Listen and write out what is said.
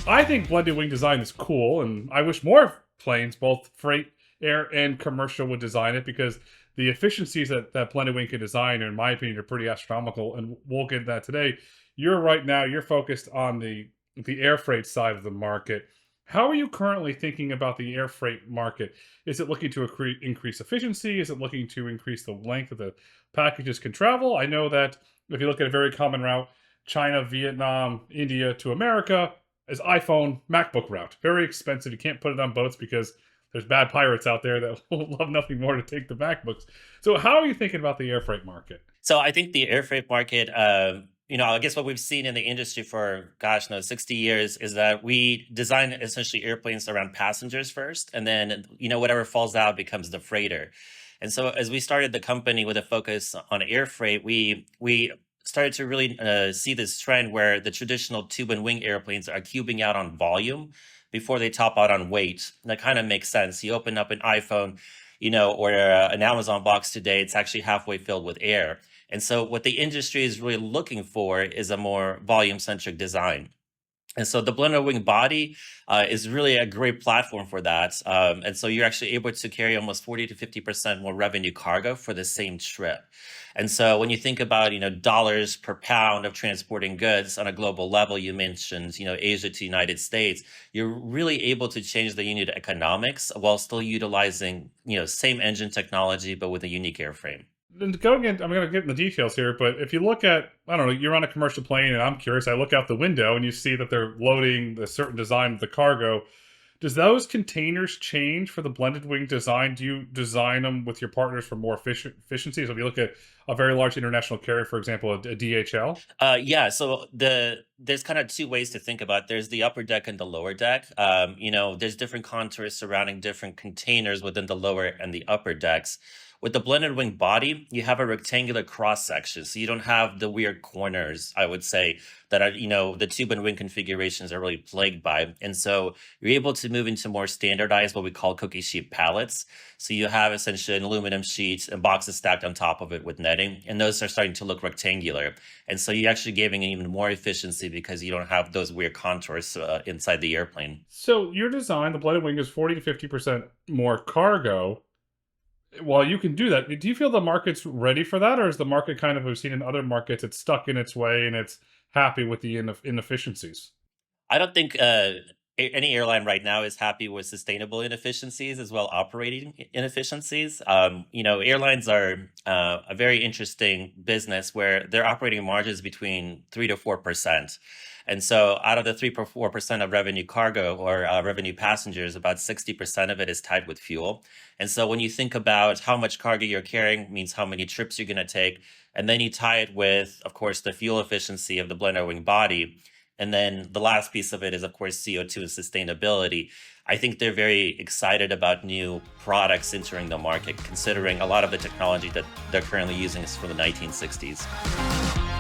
I think blended wing design is cool, and I wish more planes, both freight, air, and commercial, would design it because the efficiencies that blended wing can design, in my opinion, are pretty astronomical. And we'll get into that today. You're focused on the air freight side of the market. How are you currently thinking about the air freight market? Is it looking to increase efficiency? Is it looking to increase the length of the packages can travel? I know that if you look at a very common route, China, Vietnam, India to America, is iPhone MacBook route. Very expensive. You can't put it on boats because there's bad pirates out there that will love nothing more to take the MacBooks. So how are you thinking about the air freight market? So I think the air freight market, I guess what we've seen in the industry for, gosh, no, 60 years is that we design essentially airplanes around passengers first, and then, whatever falls out becomes the freighter. And so as we started the company with a focus on air freight, we started to really see this trend where the traditional tube and wing airplanes are cubing out on volume before they top out on weight. And that kind of makes sense. You open up an iPhone, or an Amazon box today, it's actually halfway filled with air. And so what the industry is really looking for is a more volume centric design. And so the blender wing body is really a great platform for that. And so you're actually able to carry almost 40 to 50% more revenue cargo for the same trip. And so when you think about, dollars per pound of transporting goods on a global level, you mentioned, Asia to United States, you're really able to change the unit economics while still utilizing, same engine technology, but with a unique airframe. And going in, I'm going to get in the details here, but if you look at, I don't know, you're on a commercial plane, and I'm curious, I look out the window and you see that they're loading the certain design of the cargo. Does those containers change for the blended wing design? Do you design them with your partners for more efficiency? So if you look at a very large international carrier, for example, a DHL. Yeah, so there's kind of two ways to think about it. There's the upper deck and the lower deck. There's different contours surrounding different containers within the lower and the upper decks. With the blended wing body, you have a rectangular cross section, so you don't have the weird corners, I would say, that are, the tube and wing configurations are really plagued by. And so you're able to move into more standardized, what we call cookie sheet pallets. So you have essentially an aluminum sheet and boxes stacked on top of it with netting, and those are starting to look rectangular. And so you're actually giving even more efficiency because you don't have those weird contours inside the airplane. So your design, the blended wing, is 40 to 50% more cargo. While you can do that, do you feel the market's ready for that, or is the market kind of, we've seen in other markets, it's stuck in its way and it's happy with the inefficiencies? I don't think any airline right now is happy with sustainable inefficiencies as well operating inefficiencies. Airlines are a very interesting business where their operating margins between 3 to 4%. And so out of the 3 to 4% of revenue cargo or revenue passengers, about 60% of it is tied with fuel. And so when you think about how much cargo you're carrying means how many trips you're going to take, and then you tie it with, of course, the fuel efficiency of the blender wing body. And then the last piece of it is, of course, CO2 and sustainability. I think they're very excited about new products entering the market, considering a lot of the technology that they're currently using is from the 1960s.